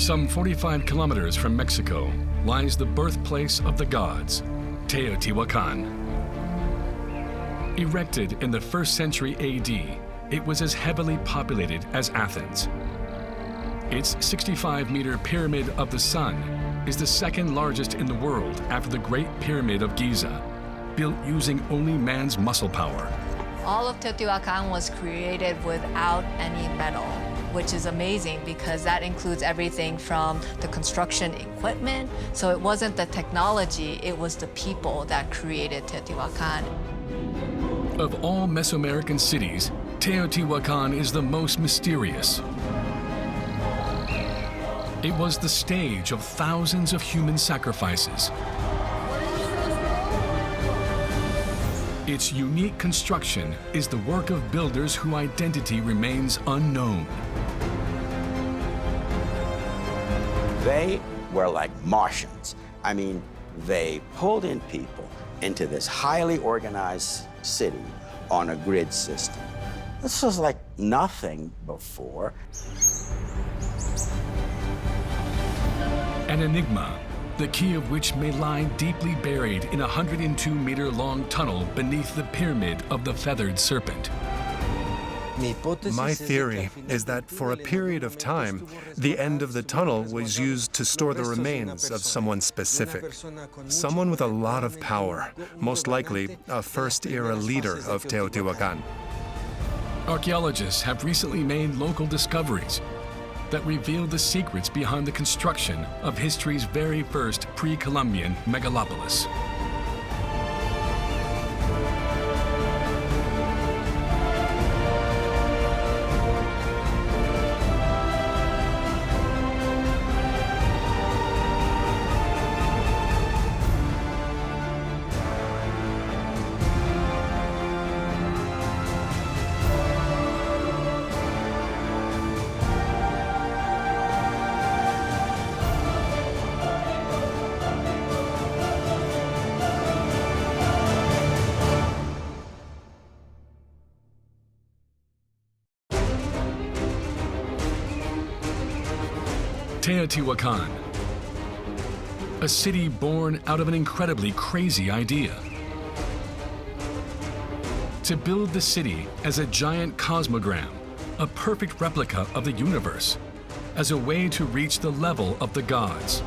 Some 45 kilometers from Mexico lies the birthplace of the gods, Teotihuacan. Erected in the 1st century AD, it was as heavily populated as Athens. Its 65-meter Pyramid of the Sun is the 2nd largest in the world after the Great Pyramid of Giza, built using only man's muscle power. All of Teotihuacan was created without any metal, which is amazing because that includes everything from the construction equipment. So it wasn't the technology, it was the people that created Teotihuacan. Of all Mesoamerican cities, Teotihuacan is the most mysterious. It was the stage of thousands of human sacrifices. Its unique construction is the work of builders whose identity remains unknown. They were like Martians. I mean, they pulled in people into this highly organized city on a grid system. This was like nothing before. An enigma, the key of which may lie deeply buried in a 102-meter-long tunnel beneath the Pyramid of the Feathered Serpent. My theory is that for a period of time, the end of the tunnel was used to store the remains of someone specific, someone with a lot of power, most likely a first-era leader of Teotihuacan. Archaeologists have recently made local discoveries that reveal the secrets behind the construction of history's very first pre-Columbian megalopolis. Teotihuacan, a city born out of an incredibly crazy idea. To build the city as a giant cosmogram, a perfect replica of the universe, as a way to reach the level of the gods.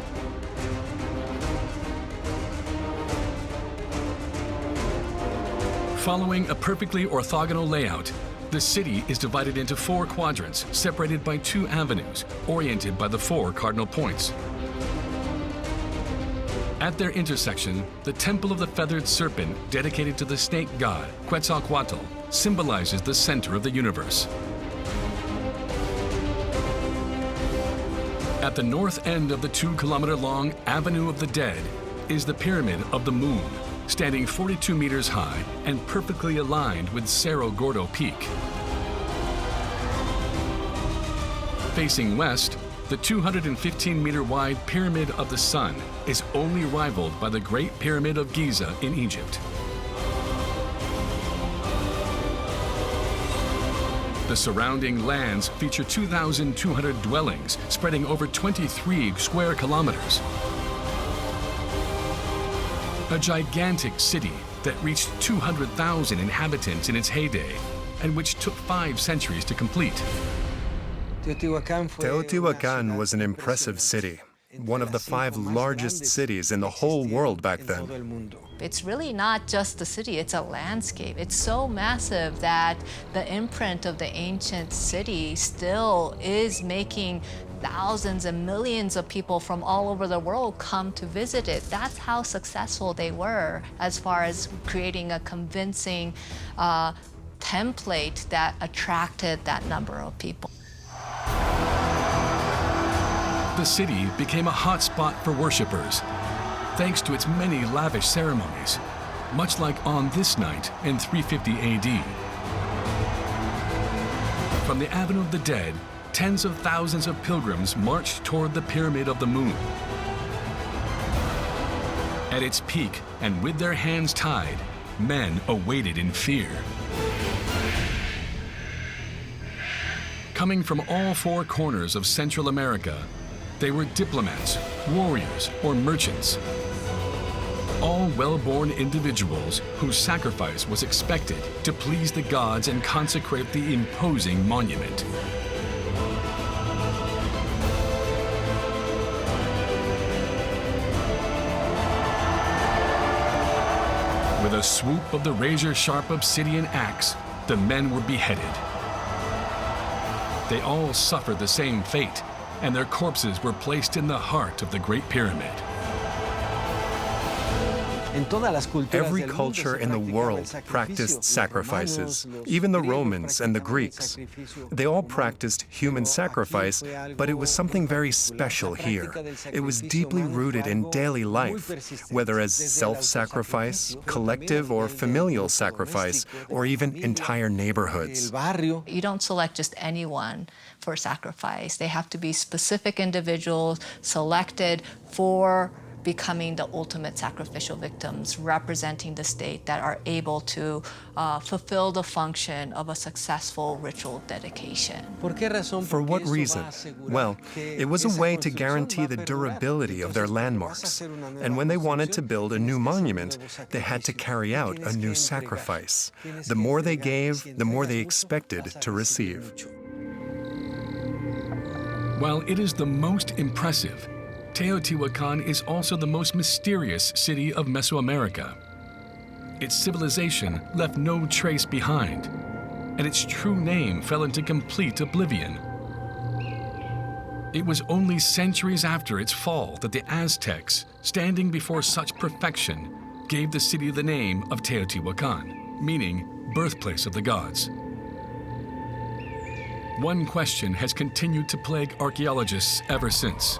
Following a perfectly orthogonal layout, the city is divided into 4 quadrants, separated by 2 avenues, oriented by the 4 cardinal points. At their intersection, the Temple of the Feathered Serpent, dedicated to the snake god, Quetzalcoatl, symbolizes the center of the universe. At the north end of the 2-kilometer-long Avenue of the Dead is the Pyramid of the Moon, standing 42 meters high and perfectly aligned with Cerro Gordo Peak. Facing west, the 215-meter-wide Pyramid of the Sun is only rivaled by the Great Pyramid of Giza in Egypt. The surrounding lands feature 2,200 dwellings spreading over 23 square kilometers. A gigantic city that reached 200,000 inhabitants in its heyday, and which took 5 centuries to complete. Teotihuacan was an impressive city, one of the 5 largest cities in the whole world back then. It's really not just the city, it's a landscape. It's so massive that the imprint of the ancient city still is making thousands and millions of people from all over the world come to visit it. That's how successful they were as far as creating a convincing template that attracted that number of people. The city became a hotspot for worshippers, thanks to its many lavish ceremonies, much like on this night in 350 AD. From the Avenue of the Dead, tens of thousands of pilgrims marched toward the Pyramid of the Moon. At its peak, and with their hands tied, men awaited in fear. Coming from all 4 corners of Central America, They were diplomats, warriors, or merchants. All well-born individuals whose sacrifice was expected to please the gods and consecrate the imposing monument. With a swoop of the razor-sharp obsidian axe, the men were beheaded. They all suffered the same fate, and their corpses were placed in the heart of the Great Pyramid. Every culture in the world practiced sacrifices, even the Romans and the Greeks. They all practiced human sacrifice, but it was something very special here. It was deeply rooted in daily life, whether as self-sacrifice, collective or familial sacrifice, or even entire neighborhoods. You don't select just anyone for sacrifice. They have to be specific individuals selected for becoming the ultimate sacrificial victims, representing the state that are able to fulfill the function of a successful ritual dedication. For what reason? Well, it was a way to guarantee the durability of their landmarks. And when they wanted to build a new monument, they had to carry out a new sacrifice. The more they gave, the more they expected to receive. While it is the most impressive, Teotihuacan is also the most mysterious city of Mesoamerica. Its civilization left no trace behind, and its true name fell into complete oblivion. It was only centuries after its fall that the Aztecs, standing before such perfection, gave the city the name of Teotihuacan, meaning birthplace of the gods. One question has continued to plague archaeologists ever since.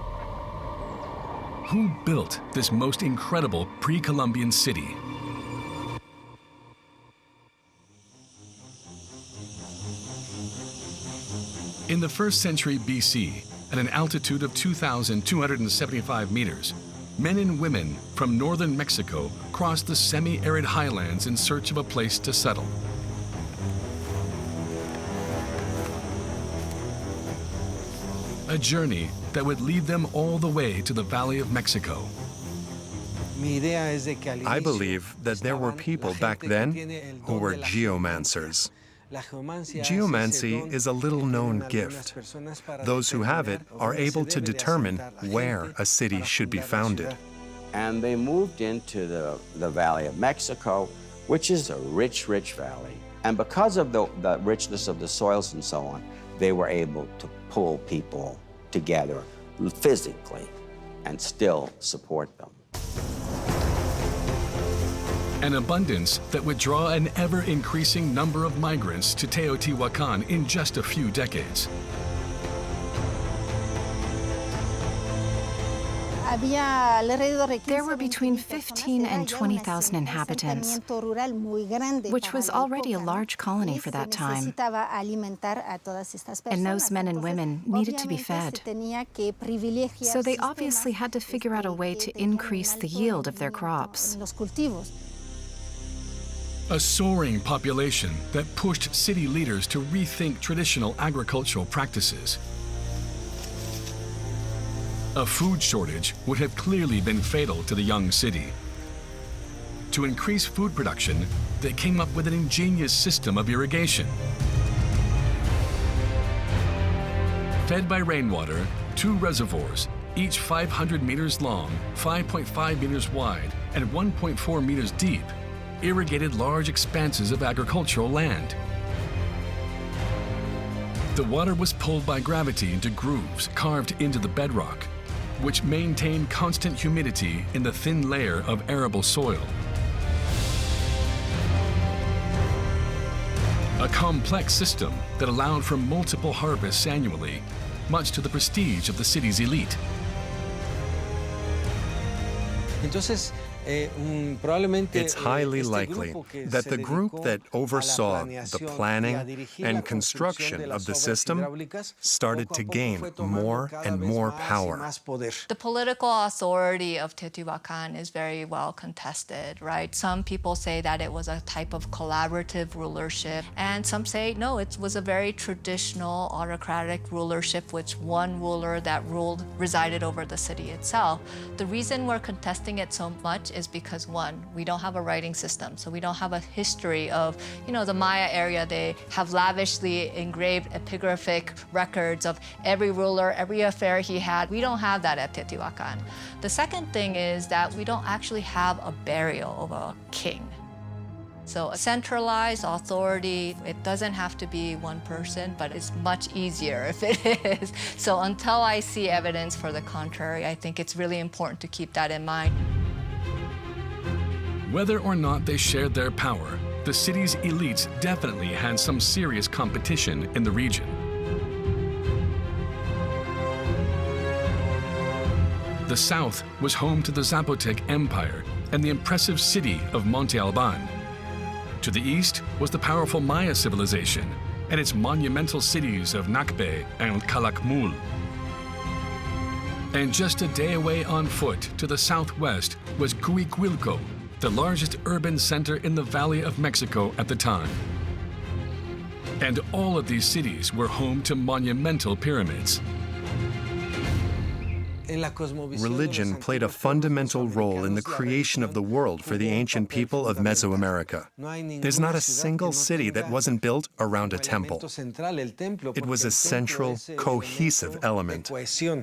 Who built this most incredible pre-Columbian city? In the 1st century BC, at an altitude of 2,275 meters, men and women from northern Mexico crossed the semi-arid highlands in search of a place to settle. A journey that would lead them all the way to the Valley of Mexico. I believe that there were people back then who were geomancers. Geomancy is a little-known gift. Those who have it are able to determine where a city should be founded. And they moved into the Valley of Mexico, which is a rich, rich valley. And because of the richness of the soils and so on, they were able to pull people together physically and still support them. An abundance that would draw an ever-increasing number of migrants to Teotihuacan in just a few decades. There were between 15 and 20,000 inhabitants, which was already a large colony for that time. And those men and women needed to be fed. So they obviously had to figure out a way to increase the yield of their crops. A soaring population that pushed city leaders to rethink traditional agricultural practices. A food shortage would have clearly been fatal to the young city. To increase food production, they came up with an ingenious system of irrigation. Fed by rainwater, 2 reservoirs, each 500 meters long, 5.5 meters wide, and 1.4 meters deep, irrigated large expanses of agricultural land. The water was pulled by gravity into grooves carved into the bedrock, which maintained constant humidity in the thin layer of arable soil. A complex system that allowed for multiple harvests annually, much to the prestige of the city's elite. It's highly likely that the group that oversaw the planning and construction of the system started to gain more and more power. The political authority of Teotihuacan is very well contested, right? Some people say that it was a type of collaborative rulership, and some say no, it was a very traditional autocratic rulership, which one ruler that resided over the city itself. The reason we're contesting it so much is because, one, we don't have a writing system, so we don't have a history of, the Maya area. They have lavishly engraved epigraphic records of every ruler, every affair he had. We don't have that at Teotihuacan. The second thing is that we don't actually have a burial of a king. So a centralized authority, it doesn't have to be one person, but it's much easier if it is. So until I see evidence for the contrary, I think it's really important to keep that in mind. Whether or not they shared their power, the city's elites definitely had some serious competition in the region. The south was home to the Zapotec Empire and the impressive city of Monte Alban. To the east was the powerful Maya civilization and its monumental cities of Nakbe and Calakmul. And just a day away on foot to the southwest was Cuicuilco, the largest urban center in the Valley of Mexico at the time. And all of these cities were home to monumental pyramids. Religion played a fundamental role in the creation of the world for the ancient people of Mesoamerica. There's not a single city that wasn't built around a temple. It was a central, cohesive element.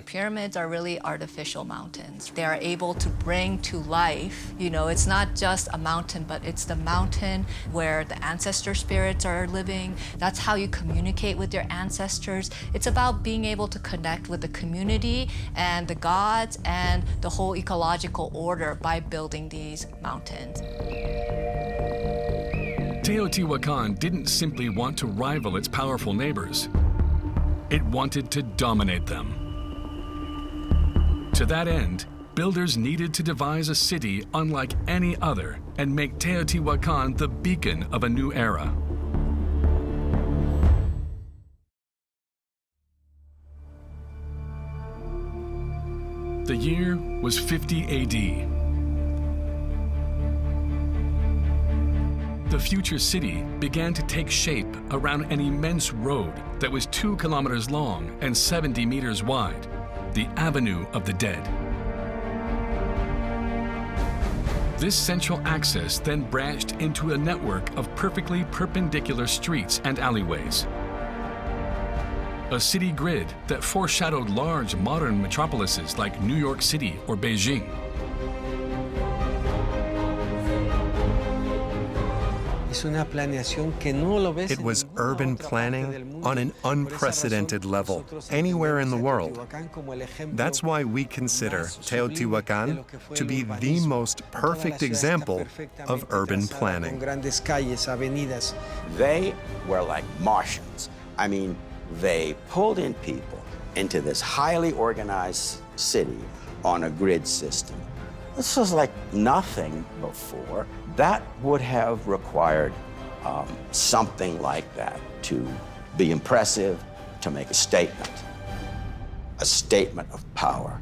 Pyramids are really artificial mountains. They are able to bring to life, it's not just a mountain, but it's the mountain where the ancestor spirits are living. That's how you communicate with your ancestors. It's about being able to connect with the community and the gods and the whole ecological order by building these mountains. Teotihuacan didn't simply want to rival its powerful neighbors. It wanted to dominate them. To that end, builders needed to devise a city unlike any other and make Teotihuacan the beacon of a new era. The year was 50 AD. The future city began to take shape around an immense road that was 2 kilometers long and 70 meters wide, the Avenue of the Dead. This central axis then branched into a network of perfectly perpendicular streets and alleyways. A city grid that foreshadowed large modern metropolises like New York City or Beijing. It was urban planning on an unprecedented level, anywhere in the world. That's why we consider Teotihuacan to be the most perfect example of urban planning. They were like Martians. They pulled in people into this highly organized city on a grid system. This was like nothing before. That would have required something like that to be impressive, to make a statement of power.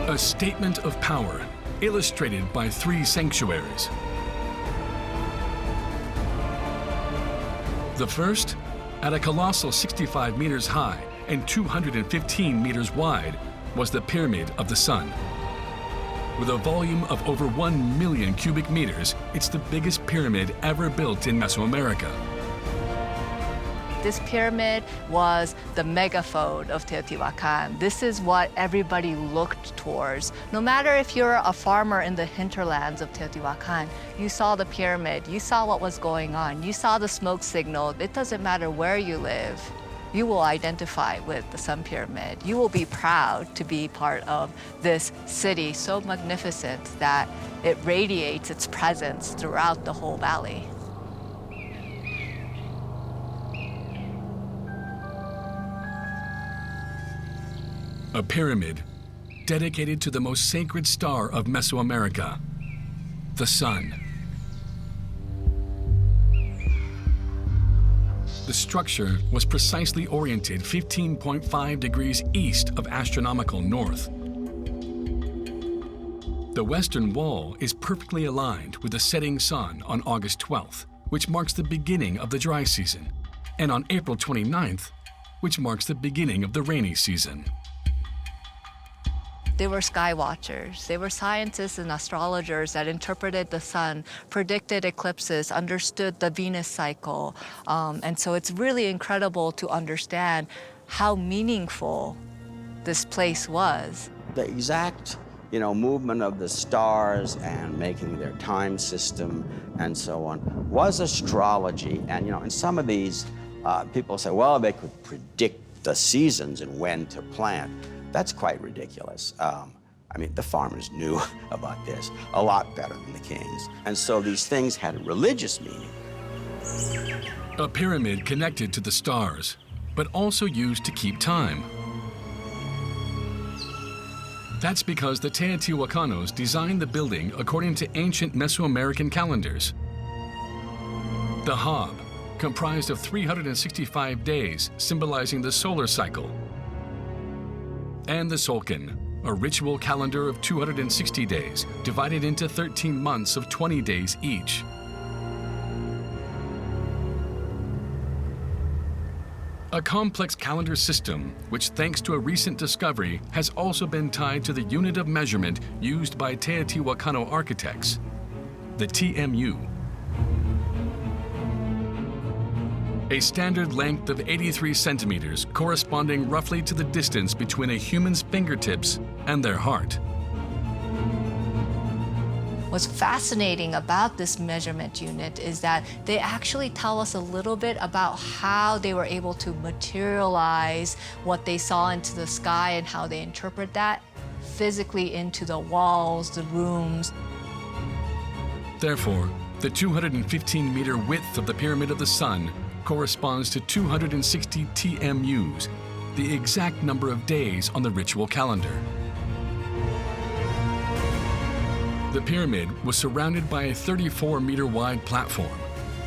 A statement of power illustrated by 3 sanctuaries. The first, at a colossal 65 meters high and 215 meters wide, was the Pyramid of the Sun. With a volume of over 1 million cubic meters, it's the biggest pyramid ever built in Mesoamerica. This pyramid was the megaphone of Teotihuacan. This is what everybody looked towards. No matter if you're a farmer in the hinterlands of Teotihuacan, you saw the pyramid, you saw what was going on, you saw the smoke signal. It doesn't matter where you live. You will identify with the Sun Pyramid. You will be proud to be part of this city so magnificent that it radiates its presence throughout the whole valley. a pyramid dedicated to the most sacred star of Mesoamerica, the sun. The structure was precisely oriented 15.5 degrees east of astronomical north. The western wall is perfectly aligned with the setting sun on August 12th, which marks the beginning of the dry season, and on April 29th, which marks the beginning of the rainy season. They were sky watchers. They were scientists and astrologers that interpreted the sun, predicted eclipses, understood the Venus cycle. And so it's really incredible to understand how meaningful this place was. The exact movement of the stars and making their time system and so on was astrology. And in some of these, people say, well, they could predict the seasons and when to plant. That's quite ridiculous. The farmers knew about this a lot better than the kings. And so these things had a religious meaning. A pyramid connected to the stars, but also used to keep time. That's because the Teotihuacanos designed the building according to ancient Mesoamerican calendars. The Hab comprised of 365 days, symbolizing the solar cycle, and the Solcan, a ritual calendar of 260 days, divided into 13 months of 20 days each. A complex calendar system, which thanks to a recent discovery, has also been tied to the unit of measurement used by Teotihuacano architects, the TMU. A standard length of 83 centimeters, corresponding roughly to the distance between a human's fingertips and their heart. What's fascinating about this measurement unit is that they actually tell us a little bit about how they were able to materialize what they saw into the sky and how they interpret that physically into the walls, the rooms. Therefore, the 215-meter width of the Pyramid of the Sun corresponds to 260 TMUs, the exact number of days on the ritual calendar. The pyramid was surrounded by a 34-meter wide platform,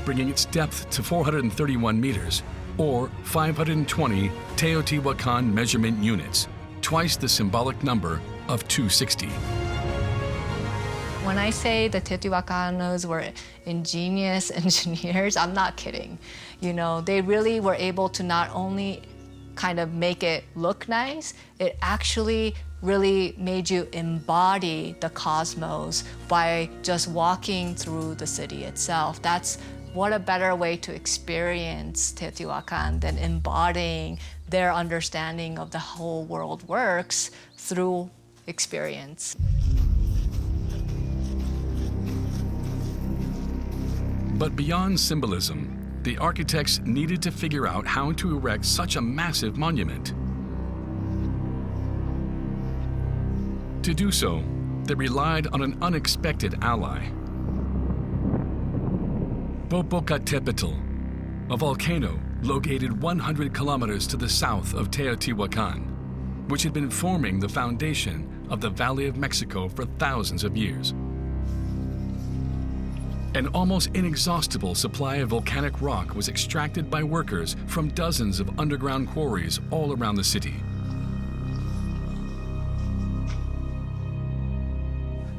bringing its depth to 431 meters, or 520 Teotihuacan measurement units, twice the symbolic number of 260. When I say the Teotihuacanos were ingenious engineers, I'm not kidding. They really were able to not only kind of make it look nice, it actually really made you embody the cosmos by just walking through the city itself. What a better way to experience Teotihuacan than embodying their understanding of the whole world works through experience. But beyond symbolism, the architects needed to figure out how to erect such a massive monument. To do so, they relied on an unexpected ally. Popocatépetl, a volcano located 100 kilometers to the south of Teotihuacan, which had been forming the foundation of the Valley of Mexico for thousands of years. An almost inexhaustible supply of volcanic rock was extracted by workers from dozens of underground quarries all around the city.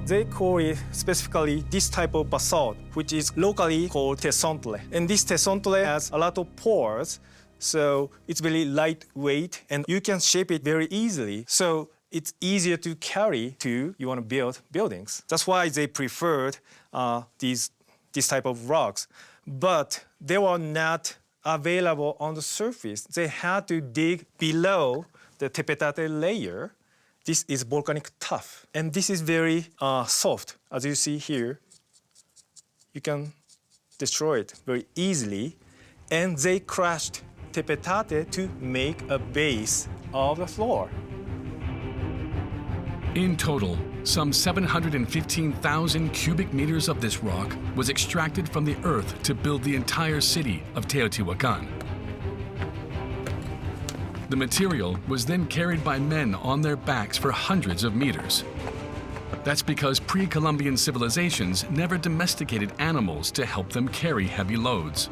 They quarry specifically this type of basalt, which is locally called tessontle. And this tessontle has a lot of pores, so it's very lightweight, and you can shape it very easily. So it's easier to carry you want to build buildings. That's why they preferred this type of rocks. But they were not available on the surface. They had to dig below the tepetate layer. This is volcanic tuff, and this is very soft. As you see here, you can destroy it very easily. And they crushed tepetate to make a base of the floor. In total, some 715,000 cubic meters of this rock was extracted from the earth to build the entire city of Teotihuacan. The material was then carried by men on their backs for hundreds of meters. That's because pre-Columbian civilizations never domesticated animals to help them carry heavy loads.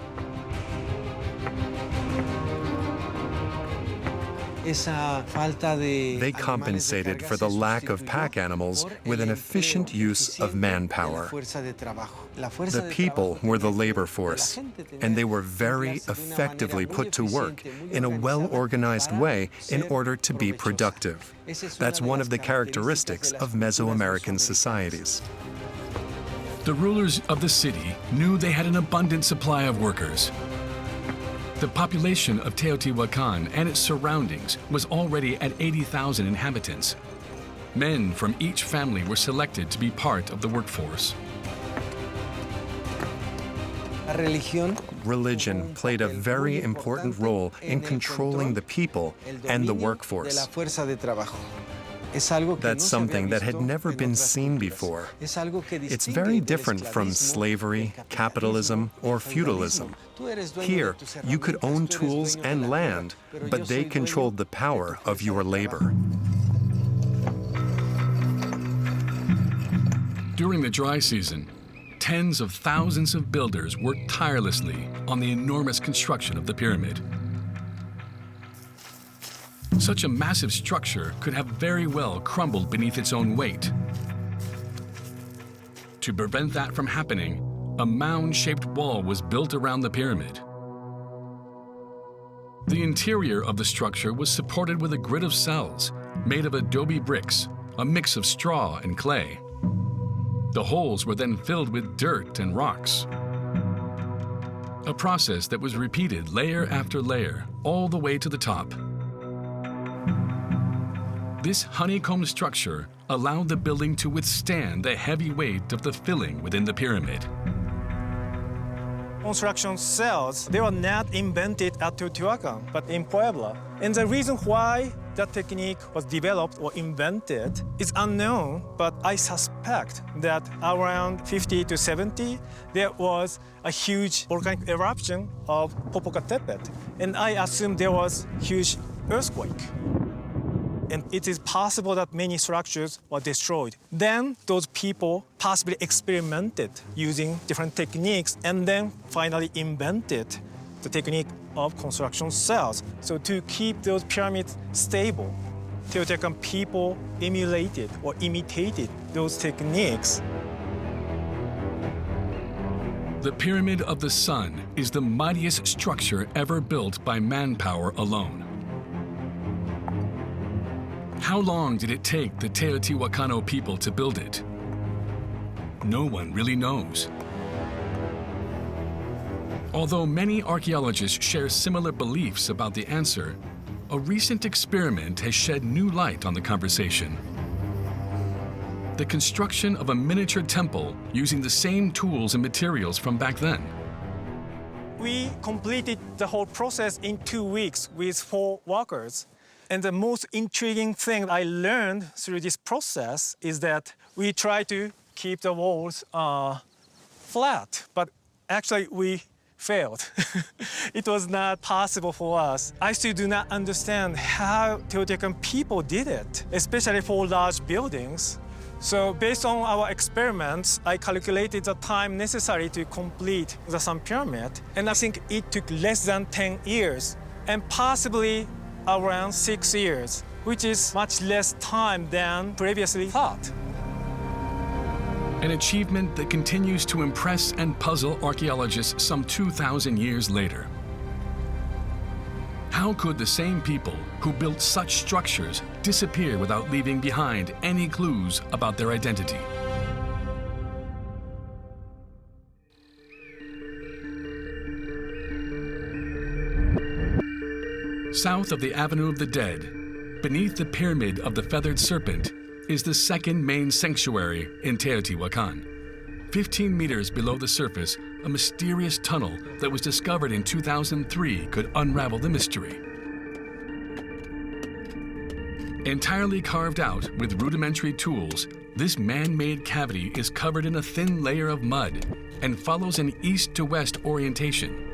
They compensated for the lack of pack animals with an efficient use of manpower. The people were the labor force, and they were very effectively put to work in a well-organized way in order to be productive. That's one of the characteristics of Mesoamerican societies. The rulers of the city knew they had an abundant supply of workers. The population of Teotihuacan and its surroundings was already at 80,000 inhabitants. Men from each family were selected to be part of the workforce. Religion played a very important role in controlling the people and the workforce. That's something that had never been seen before. It's very different from slavery, capitalism, or feudalism. Here, you could own tools and land, but they controlled the power of your labor. During the dry season, tens of thousands of builders worked tirelessly on the enormous construction of the pyramid. Such a massive structure could have very well crumbled beneath its own weight. To prevent that from happening, a mound-shaped wall was built around the pyramid. The interior of the structure was supported with a grid of cells made of adobe bricks, a mix of straw and clay. The holes were then filled with dirt and rocks. A process that was repeated layer after layer, all the way to the top. This honeycomb structure allowed the building to withstand the heavy weight of the filling within the pyramid. Construction cells, they were not invented at Teotihuacan, but in Puebla. And the reason why that technique was developed or invented is unknown, but I suspect that around 50 to 70, there was a huge volcanic eruption of Popocatépetl. And I assume there was a huge earthquake. And it is possible that many structures were destroyed. Then those people possibly experimented using different techniques and then finally invented the technique of construction cells. So to keep those pyramids stable, Teotihuacan people emulated or imitated those techniques. The Pyramid of the Sun is the mightiest structure ever built by manpower alone. How long did it take the Teotihuacano people to build it? No one really knows. Although many archaeologists share similar beliefs about the answer, a recent experiment has shed new light on the conversation. The construction of a miniature temple using the same tools and materials from back then. We completed the whole process in 2 weeks with 4 workers. And the most intriguing thing I learned through this process is that we try to keep the walls flat, but actually we failed. It was not possible for us. I still do not understand how Teotihuacan people did it, especially for large buildings. So based on our experiments, I calculated the time necessary to complete the Sun Pyramid, and I think it took less than 10 years, and possibly around 6 years, which is much less time than previously thought. An achievement that continues to impress and puzzle archaeologists some 2,000 years later. How could the same people who built such structures disappear without leaving behind any clues about their identity? South of the Avenue of the Dead, beneath the Pyramid of the Feathered Serpent, is the second main sanctuary in Teotihuacan. 15 meters below the surface, a mysterious tunnel that was discovered in 2003 could unravel the mystery. Entirely carved out with rudimentary tools, this man-made cavity is covered in a thin layer of mud and follows an east to west orientation.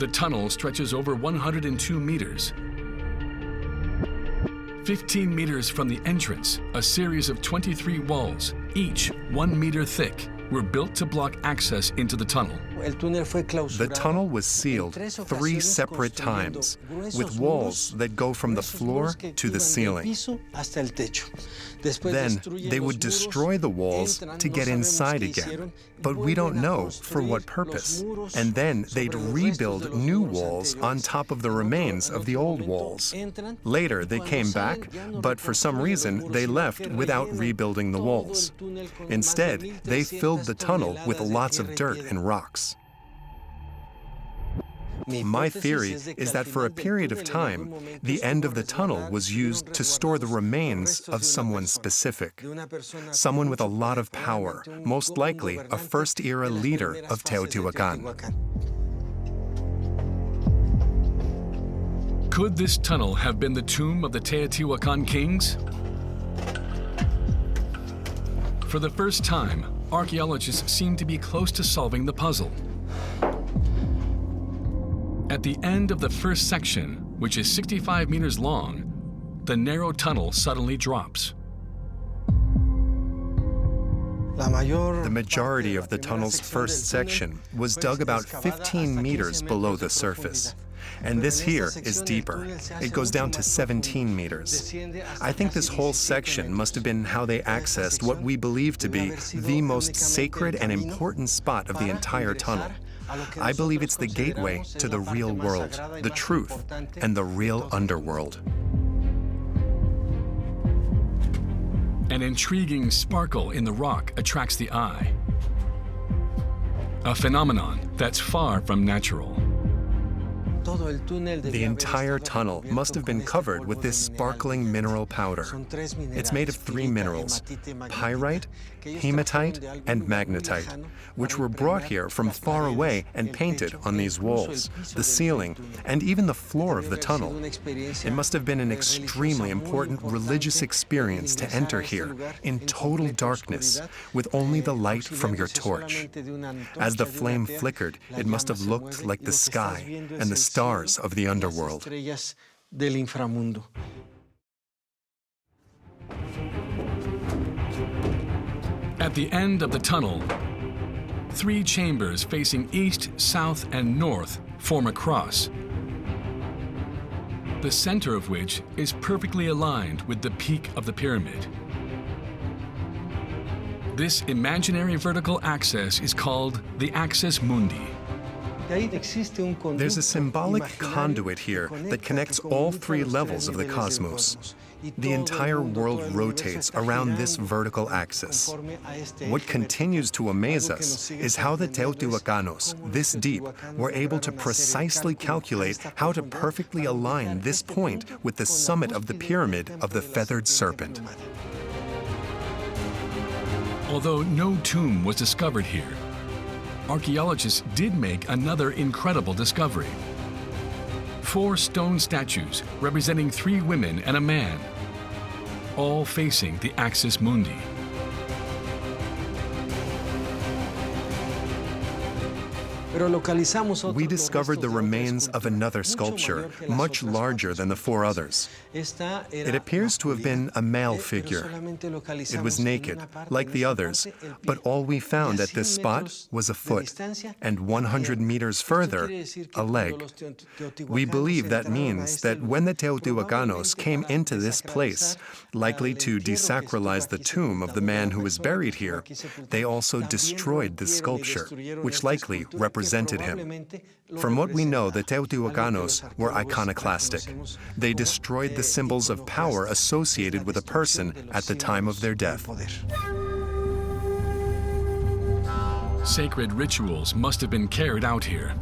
The tunnel stretches over 102 meters. 15 meters from the entrance, a series of 23 walls, each 1 meter thick, were built to block access into the tunnel. The tunnel was sealed 3 separate times, with walls that go from the floor to the ceiling. Then they would destroy the walls to get inside again, but we don't know for what purpose. And then they'd rebuild new walls on top of the remains of the old walls. Later they came back, but for some reason they left without rebuilding the walls. Instead, they filled the tunnel with lots of dirt and rocks. My theory is that for a period of time, the end of the tunnel was used to store the remains of someone specific, someone with a lot of power, most likely a first-era leader of Teotihuacan. Could this tunnel have been the tomb of the Teotihuacan kings? For the first time, archaeologists seem to be close to solving the puzzle. At the end of the first section, which is 65 meters long, the narrow tunnel suddenly drops. The majority of the tunnel's first section was dug about 15 meters below the surface. And this here is deeper. It goes down to 17 meters. I think this whole section must have been how they accessed what we believe to be the most sacred and important spot of the entire tunnel. I believe it's the gateway to the real world, the truth, and the real underworld. An intriguing sparkle in the rock attracts the eye. A phenomenon that's far from natural. The entire tunnel must have been covered with this sparkling mineral powder. It's made of 3 minerals, pyrite, hematite, and magnetite, which were brought here from far away and painted on these walls, the ceiling, and even the floor of the tunnel. It must have been an extremely important religious experience to enter here in total darkness, with only the light from your torch. As the flame flickered, it must have looked like the sky and the stars of the underworld. At the end of the tunnel, 3 chambers facing east, south, and north form a cross, the center of which is perfectly aligned with the peak of the pyramid. This imaginary vertical axis is called the axis mundi. There's a symbolic conduit here that connects all 3 levels of the cosmos. The entire world rotates around this vertical axis. What continues to amaze us is how the Teotihuacanos, this deep, were able to precisely calculate how to perfectly align this point with the summit of the pyramid of the feathered serpent. Although no tomb was discovered here, archaeologists did make another incredible discovery. 4 stone statues representing 3 women and a man, all facing the axis mundi. We discovered the remains of another sculpture, much larger than the 4 others. It appears to have been a male figure. It was naked, like the others, but all we found at this spot was a foot, and 100 meters further, a leg. We believe that means that when the Teotihuacanos came into this place, likely to desacralize the tomb of the man who was buried here, they also destroyed the sculpture, which likely represented him. From what we know, the Teotihuacanos were iconoclastic. They destroyed the symbols of power associated with a person at the time of their death. Sacred rituals must have been carried out here.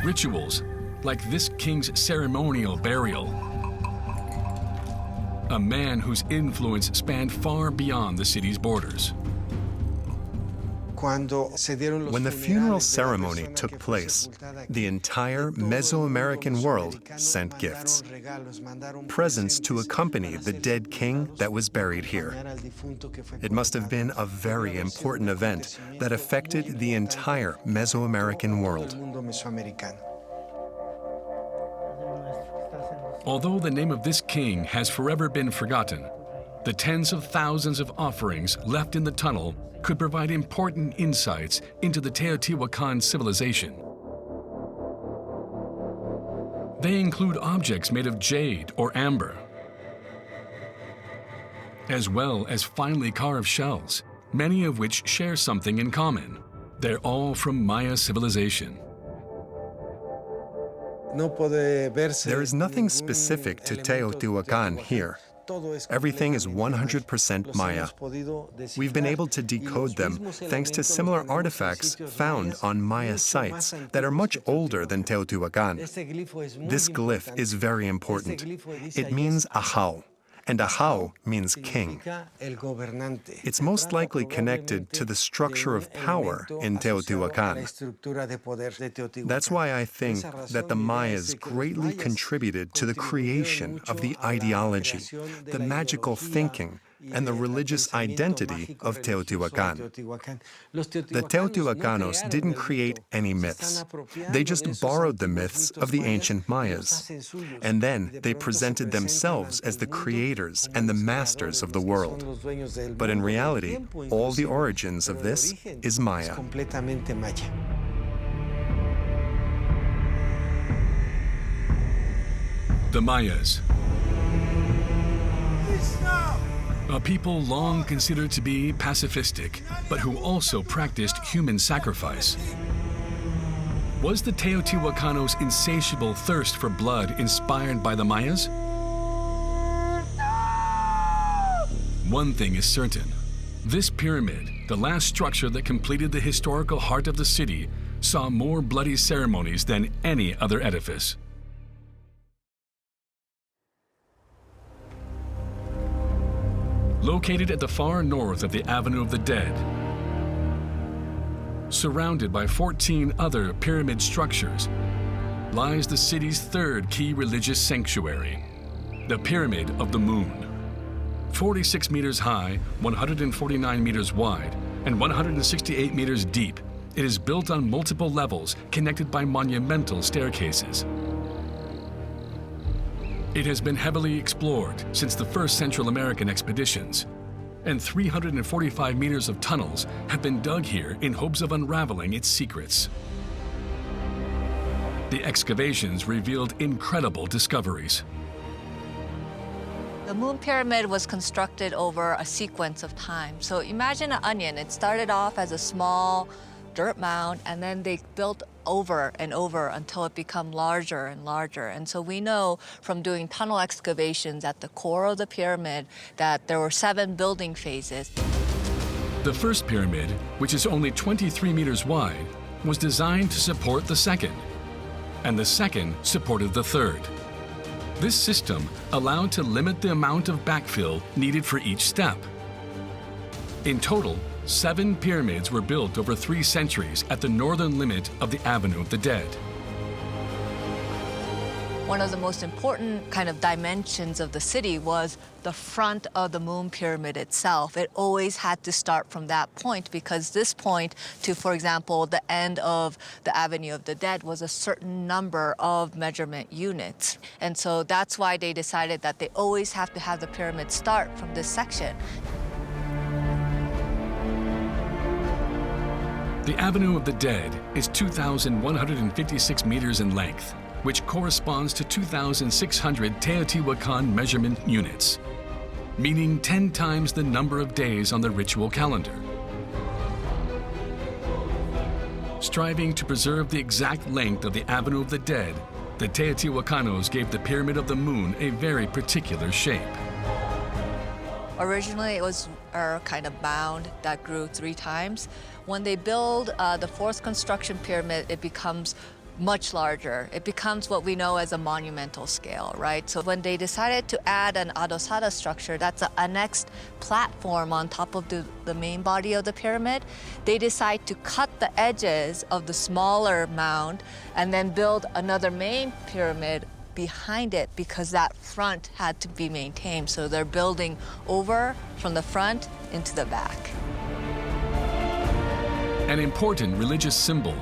Rituals like this king's ceremonial burial. A man whose influence spanned far beyond the city's borders. When the funeral ceremony took place, the entire Mesoamerican world sent gifts, presents to accompany the dead king that was buried here. It must have been a very important event that affected the entire Mesoamerican world. Although the name of this king has forever been forgotten, the tens of thousands of offerings left in the tunnel could provide important insights into the Teotihuacan civilization. They include objects made of jade or amber, as well as finely carved shells, many of which share something in common. They're all from Maya civilization. There is nothing specific to Teotihuacan here. Everything is 100% Maya. We've been able to decode them thanks to similar artifacts found on Maya sites that are much older than Teotihuacan. This glyph is very important. It means Ahau, and Ahau means king. It's most likely connected to the structure of power in Teotihuacan. That's why I think that the Mayas greatly contributed to the creation of the ideology, the magical thinking, and the religious identity of Teotihuacan. The Teotihuacanos didn't create any myths. They just borrowed the myths of the ancient Mayas. And then they presented themselves as the creators and the masters of the world. But in reality, all the origins of this is Maya. The Mayas. A people long considered to be pacifistic, but who also practiced human sacrifice. Was the Teotihuacanos' insatiable thirst for blood inspired by the Mayas? One thing is certain. This pyramid, the last structure that completed the historical heart of the city, saw more bloody ceremonies than any other edifice. Located at the far north of the Avenue of the Dead, surrounded by 14 other pyramid structures, lies the city's third key religious sanctuary, the Pyramid of the Moon. 46 meters high, 149 meters wide, and 168 meters deep, it is built on multiple levels connected by monumental staircases. It has been heavily explored since the first Central American expeditions, and 345 meters of tunnels have been dug here in hopes of unraveling its secrets. The excavations revealed incredible discoveries. The Moon Pyramid was constructed over a sequence of time. So imagine an onion. It started off as a small dirt mound, and then they built over and over until it became larger and larger. And so we know from doing tunnel excavations at the core of the pyramid that there were 7 building phases. The first pyramid, which is only 23 meters wide, was designed to support the second, and the second supported the third. This system allowed to limit the amount of backfill needed for each step. In total, 7 pyramids were built over 3 centuries at the northern limit of the Avenue of the Dead. One of the most important kind of dimensions of the city was the front of the Moon Pyramid itself. It always had to start from that point because this point to, for example, the end of the Avenue of the Dead was a certain number of measurement units. And so that's why they decided that they always have to have the pyramid start from this section. The Avenue of the Dead is 2,156 meters in length, which corresponds to 2,600 Teotihuacan measurement units, meaning 10 times the number of days on the ritual calendar. Striving to preserve the exact length of the Avenue of the Dead, the Teotihuacanos gave the Pyramid of the Moon a very particular shape. Originally, it was a kind of mound that grew 3 times. When they build the 4th construction pyramid, it becomes much larger. It becomes what we know as a monumental scale, right? So when they decided to add an adosada structure, that's an annexed platform on top of the main body of the pyramid, they decide to cut the edges of the smaller mound and then build another main pyramid behind it because that front had to be maintained. So they're building over from the front into the back. An important religious symbol,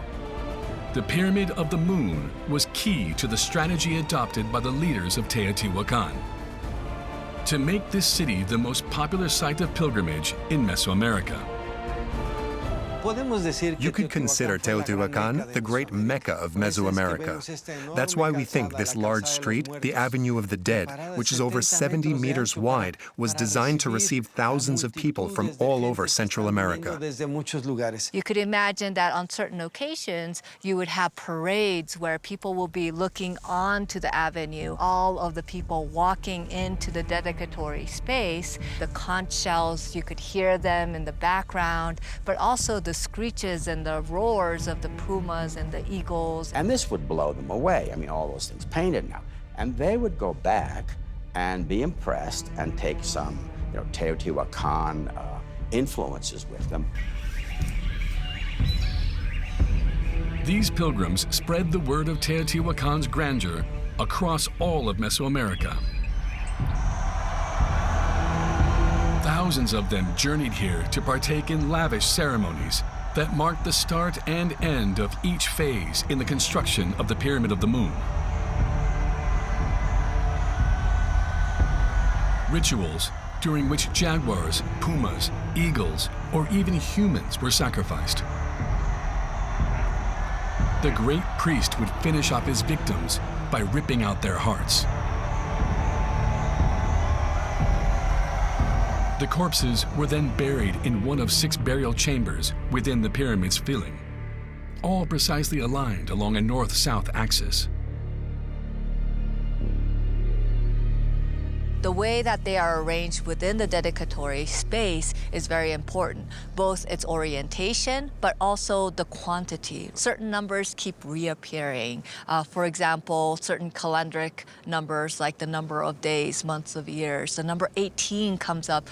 the Pyramid of the Moon was key to the strategy adopted by the leaders of Teotihuacan to make this city the most popular site of pilgrimage in Mesoamerica. You could consider Teotihuacan the great Mecca of Mesoamerica. That's why we think this large street, the Avenue of the Dead, which is over 70 meters wide, was designed to receive thousands of people from all over Central America. You could imagine that on certain occasions, you would have parades where people will be looking onto the avenue, all of the people walking into the dedicatory space. The conch shells, you could hear them in the background, but also the screeches and the roars of the pumas and the eagles. And this would blow them away. I mean, all those things painted now. And they would go back and be impressed and take some, Teotihuacan influences with them. These pilgrims spread the word of Teotihuacan's grandeur across all of Mesoamerica. Thousands of them journeyed here to partake in lavish ceremonies that marked the start and end of each phase in the construction of the Pyramid of the Moon. Rituals during which jaguars, pumas, eagles, or even humans were sacrificed. The great priest would finish off his victims by ripping out their hearts. The corpses were then buried in one of 6 burial chambers within the pyramid's filling, all precisely aligned along a north-south axis. The way that they are arranged within the dedicatory space is very important, both its orientation, but also the quantity. Certain numbers keep reappearing. For example, certain calendric numbers, like the number of days, months of years. The number 18 comes up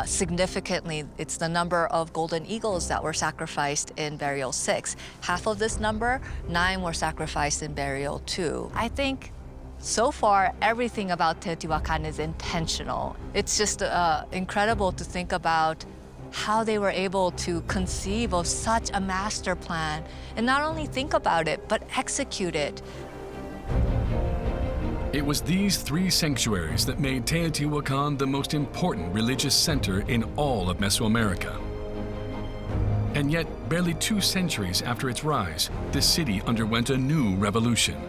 significantly. It's the number of golden eagles that were sacrificed in burial 6. Half of this number, 9 were sacrificed in burial 2. I think so far, everything about Teotihuacan is intentional. It's just incredible to think about how they were able to conceive of such a master plan and not only think about it, but execute it. It was these 3 sanctuaries that made Teotihuacan the most important religious center in all of Mesoamerica. And yet, barely 2 centuries after its rise, the city underwent a new revolution.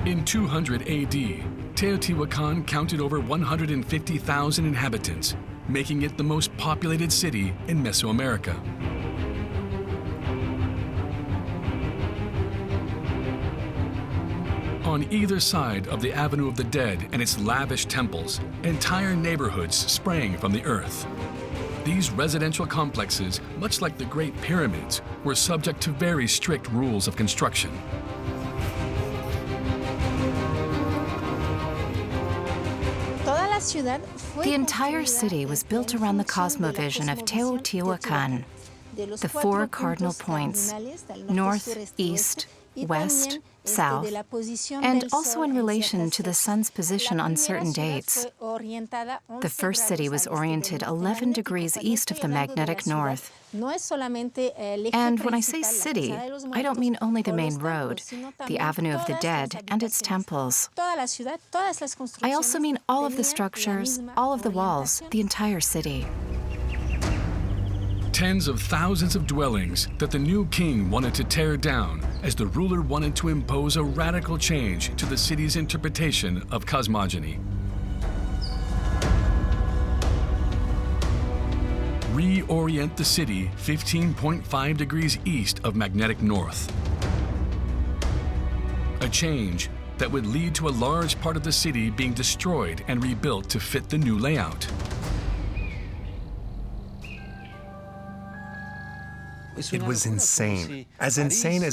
In 200 AD, Teotihuacan counted over 150,000 inhabitants, making it the most populated city in Mesoamerica. On either side of the Avenue of the Dead and its lavish temples, entire neighborhoods sprang from the earth. These residential complexes, much like the Great Pyramids, were subject to very strict rules of construction. The entire city was built around the cosmovision of Teotihuacan, the 4 cardinal points, north, east, west, south, and also in relation to the sun's position on certain dates. The first city was oriented 11 degrees east of the magnetic north. And when I say city, I don't mean only the main road, the Avenue of the Dead, and its temples. I also mean all of the structures, all of the walls, the entire city. Tens of thousands of dwellings that the new king wanted to tear down as the ruler wanted to impose a radical change to the city's interpretation of cosmogony. Reorient the city 15.5 degrees east of magnetic north. A change that would lead to a large part of the city being destroyed and rebuilt to fit the new layout. It was insane as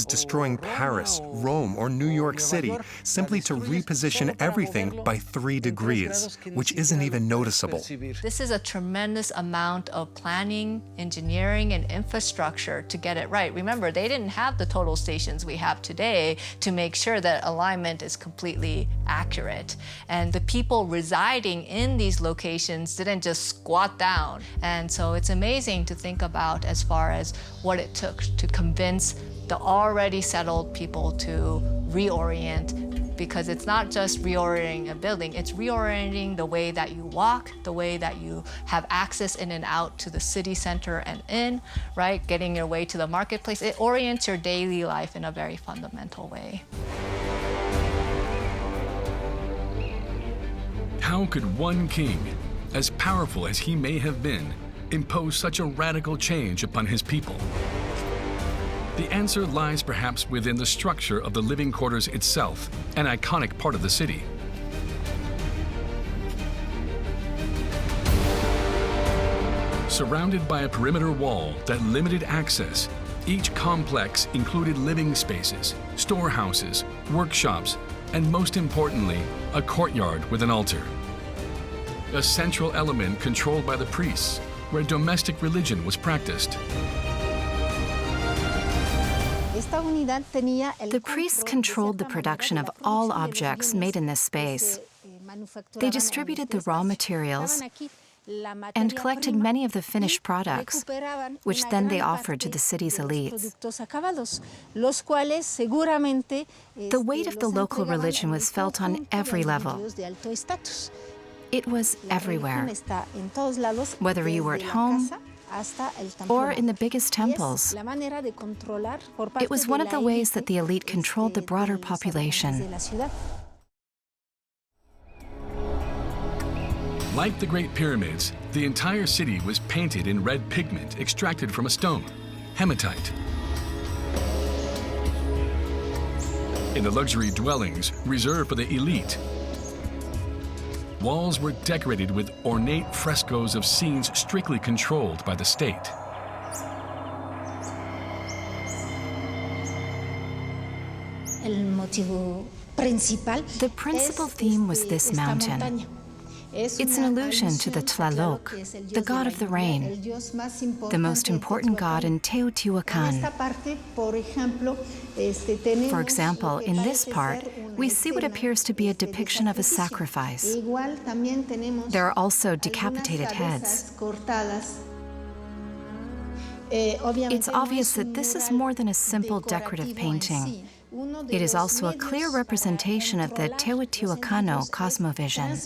destroying Paris, Rome, or New York City simply to reposition everything by 3 degrees, which isn't even noticeable. This is a tremendous amount of planning, engineering, and infrastructure to get it right. Remember, they didn't have the total stations we have today to make sure that alignment is completely accurate. And the people residing in these locations didn't just squat down. And so it's amazing to think about as far as what it took to convince the already settled people to reorient, because it's not just reorienting a building, it's reorienting the way that you walk, the way that you have access in and out to the city center and in, right? Getting your way to the marketplace. It orients your daily life in a very fundamental way. How could one king, as powerful as he may have been, impose such a radical change upon his people? The answer lies perhaps within the structure of the living quarters itself, an iconic part of the city. Surrounded by a perimeter wall that limited access, each complex included living spaces, storehouses, workshops, and most importantly, a courtyard with an altar. A central element controlled by the priests, where domestic religion was practiced. The priests controlled the production of all objects made in this space. They distributed the raw materials and collected many of the finished products, which then they offered to the city's elites. The weight of the local religion was felt on every level. It was everywhere, whether you were at home or in the biggest temples. It was one of the ways that the elite controlled the broader population. Like the Great Pyramids, the entire city was painted in red pigment extracted from a stone, hematite. In the luxury dwellings reserved for the elite, walls were decorated with ornate frescoes of scenes strictly controlled by the state. The principal theme was this mountain. It's an allusion to the Tlaloc, the god of the rain, the most important god in Teotihuacan. For example, in this part, we see what appears to be a depiction of a sacrifice. There are also decapitated heads. It's obvious that this is more than a simple decorative painting. It is also a clear representation of the Teotihuacano cosmovision.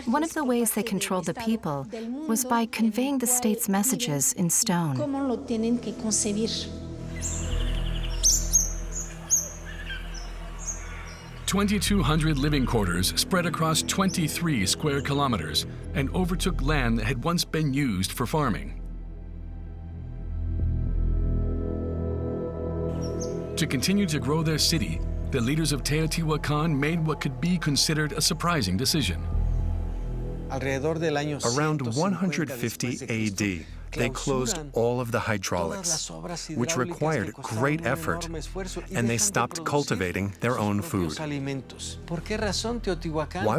One of the ways they controlled the people was by conveying the state's messages in stone. 2,200 living quarters spread across 23 square kilometers and overtook land that had once been used for farming. To continue to grow their city, the leaders of Teotihuacan made what could be considered a surprising decision. Around 150 AD, they closed all of the hydraulics, which required great effort, and they stopped cultivating their own food. Why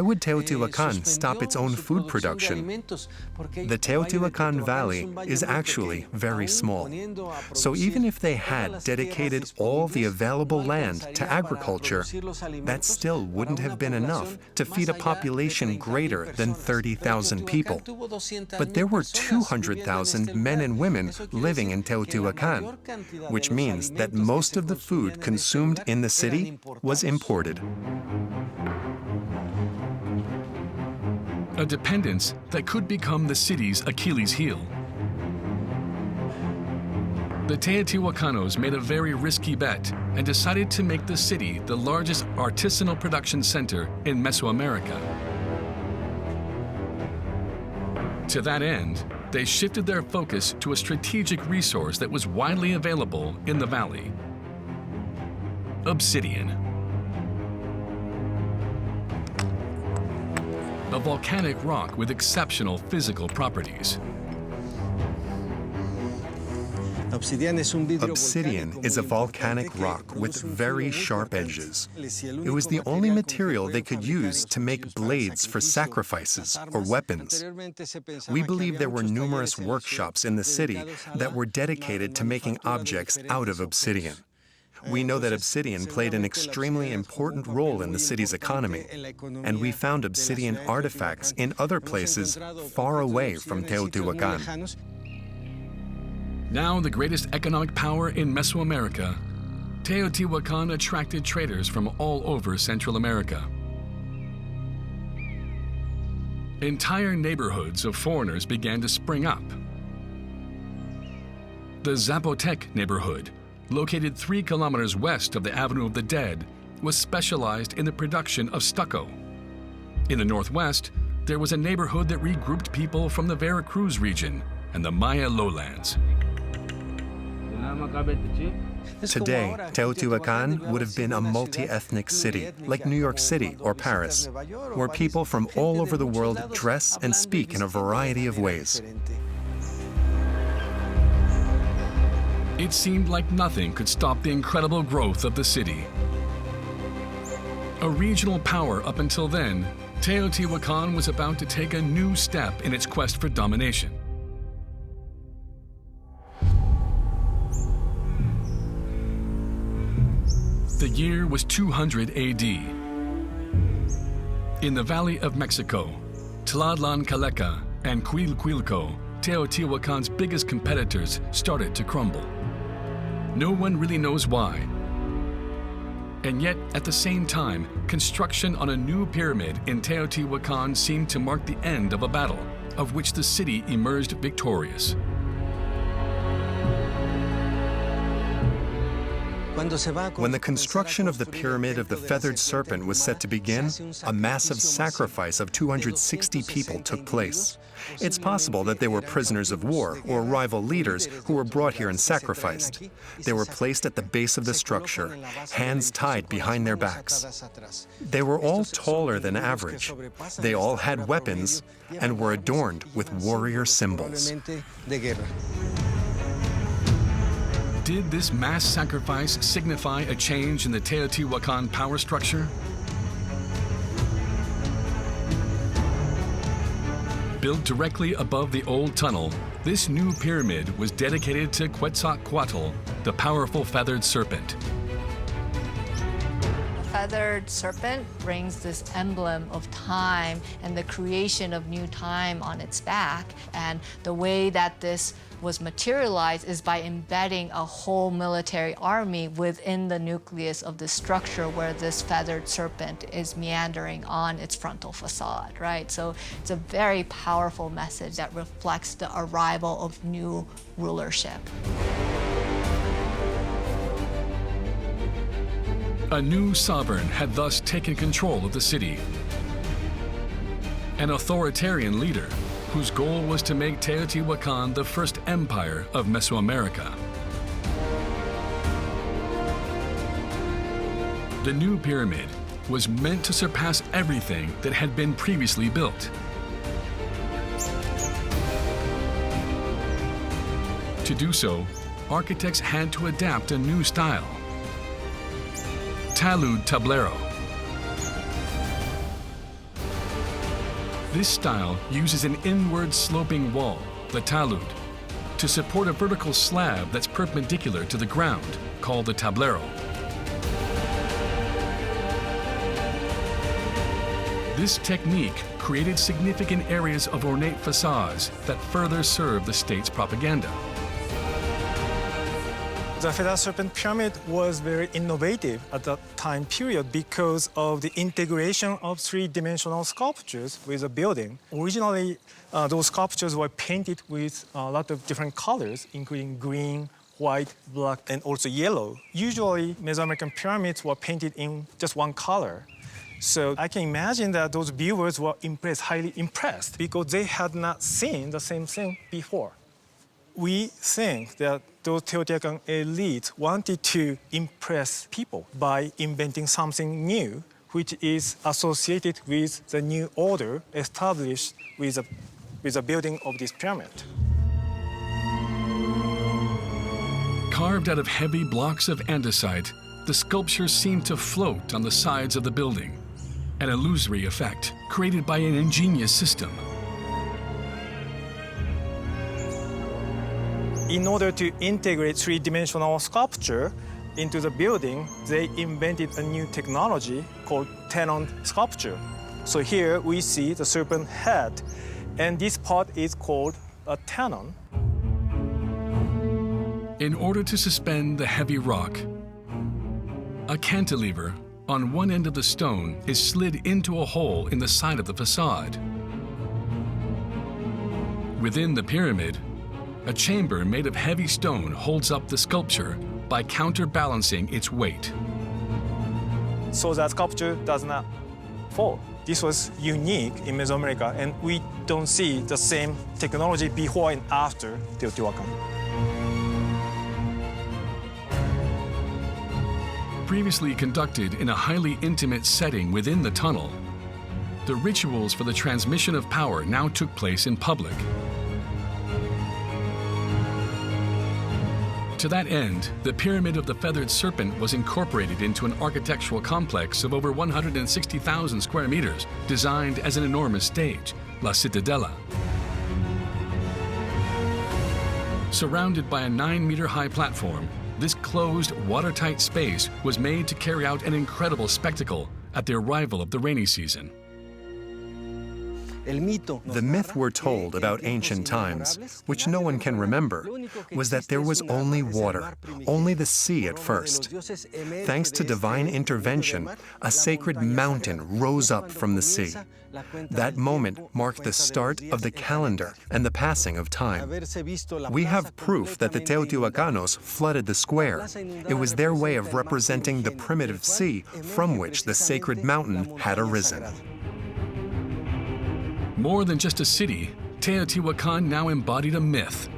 would Teotihuacan stop its own food production? The Teotihuacan Valley is actually very small, so even if they had dedicated all the available land to agriculture, that still wouldn't have been enough to feed a population greater than 30,000 people. But there were 200,000 men and women living in Teotihuacan, which means that most of the food consumed in the city was imported. A dependence that could become the city's Achilles heel. The Teotihuacanos made a very risky bet and decided to make the city the largest artisanal production center in Mesoamerica. To that end, they shifted their focus to a strategic resource that was widely available in the valley: obsidian. a volcanic rock with exceptional physical properties. Obsidian is a volcanic rock with very sharp edges. It was the only material they could use to make blades for sacrifices or weapons. We believe there were numerous workshops in the city that were dedicated to making objects out of obsidian. We know that obsidian played an extremely important role in the city's economy, and we found obsidian artifacts in other places far away from Teotihuacan. Now the greatest economic power in Mesoamerica, Teotihuacan attracted traders from all over Central America. Entire neighborhoods of foreigners began to spring up. The Zapotec neighborhood, located 3 kilometers west of the Avenue of the Dead, was specialized in the production of stucco. In the northwest, there was a neighborhood that regrouped people from the Veracruz region and the Maya lowlands. Today, Teotihuacan would have been a multi-ethnic city, like New York City or Paris, where people from all over the world dress and speak in a variety of ways. It seemed like nothing could stop the incredible growth of the city. A regional power up until then, Teotihuacan was about to take a new step in its quest for domination. The year was 200 AD. In the Valley of Mexico, Tlaxcala and Cuilco, Teotihuacan's biggest competitors, started to crumble. No one really knows why. And yet, at the same time, construction on a new pyramid in Teotihuacan seemed to mark the end of a battle, of which the city emerged victorious. When the construction of the Pyramid of the Feathered Serpent was set to begin, a massive sacrifice of 260 people took place. It's possible that they were prisoners of war or rival leaders who were brought here and sacrificed. They were placed at the base of the structure, hands tied behind their backs. They were all taller than average. They all had weapons and were adorned with warrior symbols. Did this mass sacrifice signify a change in the Teotihuacan power structure? Built directly above the old tunnel, this new pyramid was dedicated to Quetzalcoatl, the powerful feathered serpent. Feathered serpent brings this emblem of time and the creation of new time on its back. And the way that this was materialized is by embedding a whole military army within the nucleus of the structure where this feathered serpent is meandering on its frontal facade, right? So it's a very powerful message that reflects the arrival of new rulership. A new sovereign had thus taken control of the city. An authoritarian leader whose goal was to make Teotihuacan the first empire of Mesoamerica. The new pyramid was meant to surpass everything that had been previously built. To do so, architects had to adapt a new style. Talud tablero. This style uses an inward sloping wall, the talud, to support a vertical slab that's perpendicular to the ground, called the tablero. This technique created significant areas of ornate facades that further served the state's propaganda. The Feathered Serpent Pyramid was very innovative at that time period because of the integration of three-dimensional sculptures with a building. Originally, those sculptures were painted with a lot of different colors, including green, white, black, and also yellow. Usually, Mesoamerican pyramids were painted in just one color. So I can imagine that those viewers were impressed, highly impressed, because they had not seen the same thing before. We think that those Teotihuacan elites wanted to impress people by inventing something new, which is associated with the new order established with the building of this pyramid. Carved out of heavy blocks of andesite, the sculptures seem to float on the sides of the building, an illusory effect created by an ingenious system. In order to integrate three-dimensional sculpture into the building, they invented a new technology called tenon sculpture. So here we see the serpent head, and this part is called a tenon. In order to suspend the heavy rock, a cantilever on one end of the stone is slid into a hole in the side of the facade. Within the pyramid, a chamber made of heavy stone holds up the sculpture by counterbalancing its weight. So that sculpture does not fall. This was unique in Mesoamerica, and we don't see the same technology before and after Teotihuacan. Previously conducted in a highly intimate setting within the tunnel, the rituals for the transmission of power now took place in public. To that end, the Pyramid of the Feathered Serpent was incorporated into an architectural complex of over 160,000 square meters, designed as an enormous stage, La Cittadella. Surrounded by a 9-meter-high platform, this closed, watertight space was made to carry out an incredible spectacle at the arrival of the rainy season. The myth we're told about ancient times, which no one can remember, was that there was only water, only the sea at first. Thanks to divine intervention, a sacred mountain rose up from the sea. That moment marked the start of the calendar and the passing of time. We have proof that the Teotihuacanos flooded the square. It was their way of representing the primitive sea from which the sacred mountain had arisen. More than just a city, Teotihuacan now embodied a myth,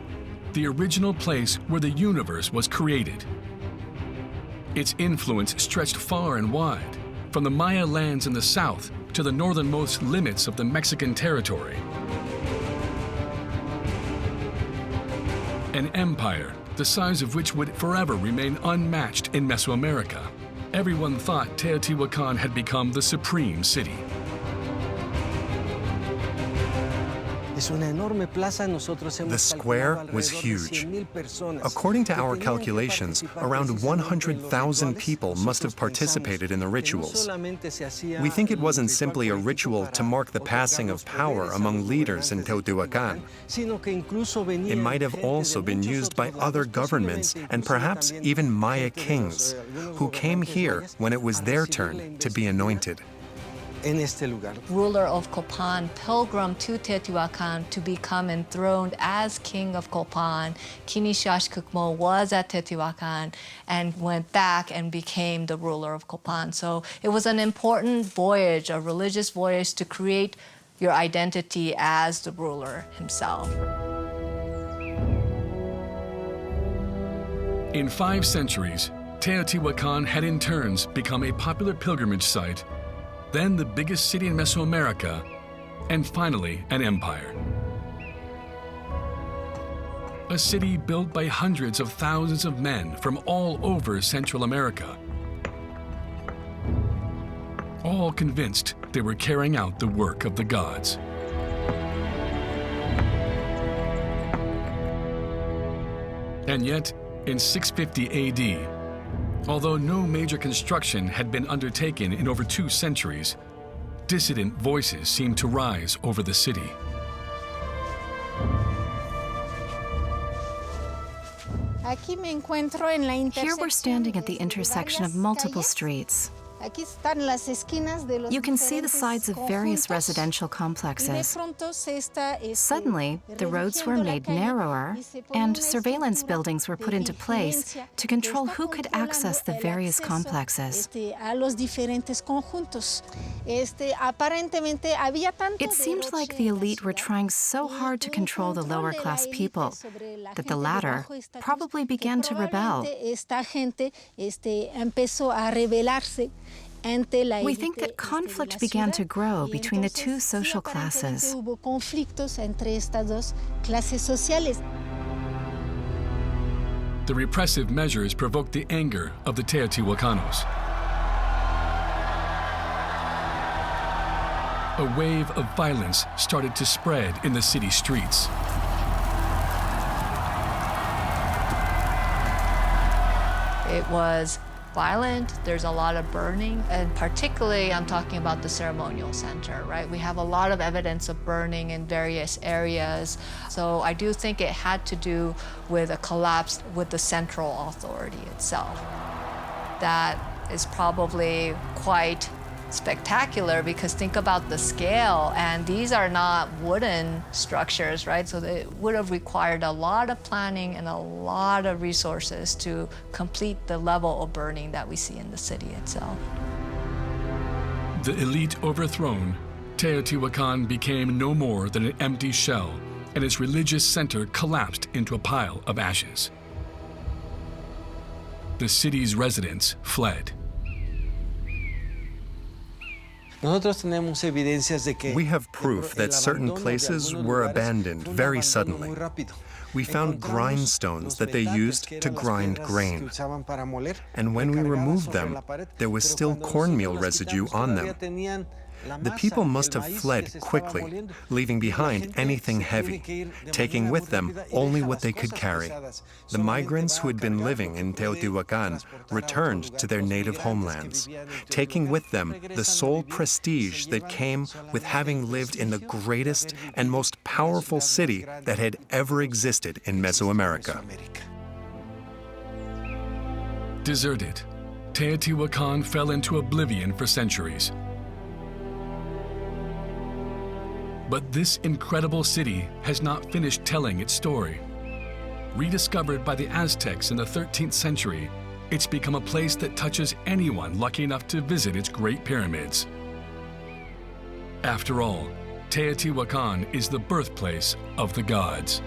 the original place where the universe was created. Its influence stretched far and wide, from the Maya lands in the south to the northernmost limits of the Mexican territory. An empire, the size of which would forever remain unmatched in Mesoamerica. Everyone thought Teotihuacan had become the supreme city. The square was huge. According to our calculations, around 100,000 people must have participated in the rituals. We think it wasn't simply a ritual to mark the passing of power among leaders in Teotihuacan. It might have also been used by other governments and perhaps even Maya kings, who came here when it was their turn to be anointed. Ruler of Copan pilgrimed to Teotihuacan to become enthroned as king of Copan. Kinishashkukmo was at Teotihuacan and went back and became the ruler of Copan. So it was an important voyage, a religious voyage, to create your identity as the ruler himself. In 5 centuries, Teotihuacan had in turns become a popular pilgrimage site, then the biggest city in Mesoamerica, and finally an empire. A city built by hundreds of thousands of men from all over Central America, all convinced they were carrying out the work of the gods. And yet, in 650 AD, although no major construction had been undertaken in over 2 centuries, dissident voices seemed to rise over the city. Here we're standing at the intersection of multiple streets. You can see the sides of various residential complexes. Suddenly, the roads were made narrower, and surveillance buildings were put into place to control who could access the various complexes. It seemed like the elite were trying so hard to control the lower-class people that the latter probably began to rebel. We think that conflict began to grow between the two social classes. The repressive measures provoked the anger of the Teotihuacanos. A wave of violence started to spread in the city streets. It was violent, there's a lot of burning, and particularly I'm talking about the ceremonial center, right? We have a lot of evidence of burning in various areas. So I do think it had to do with a collapse with the central authority itself. That is probably quite spectacular because think about the scale, and these are not wooden structures, right? So it would have required a lot of planning and a lot of resources to complete the level of burning that we see in the city itself. The elite overthrown, Teotihuacan became no more than an empty shell, and its religious center collapsed into a pile of ashes. The city's residents fled. We have proof that certain places were abandoned very suddenly. We found grindstones that they used to grind grain. And when we removed them, there was still cornmeal residue on them. The people must have fled quickly, leaving behind anything heavy, taking with them only what they could carry. The migrants who had been living in Teotihuacan returned to their native homelands, taking with them the sole prestige that came with having lived in the greatest and most powerful city that had ever existed in Mesoamerica. Deserted, Teotihuacan fell into oblivion for centuries. But this incredible city has not finished telling its story. Rediscovered by the Aztecs in the 13th century, it's become a place that touches anyone lucky enough to visit its great pyramids. After all, Teotihuacan is the birthplace of the gods.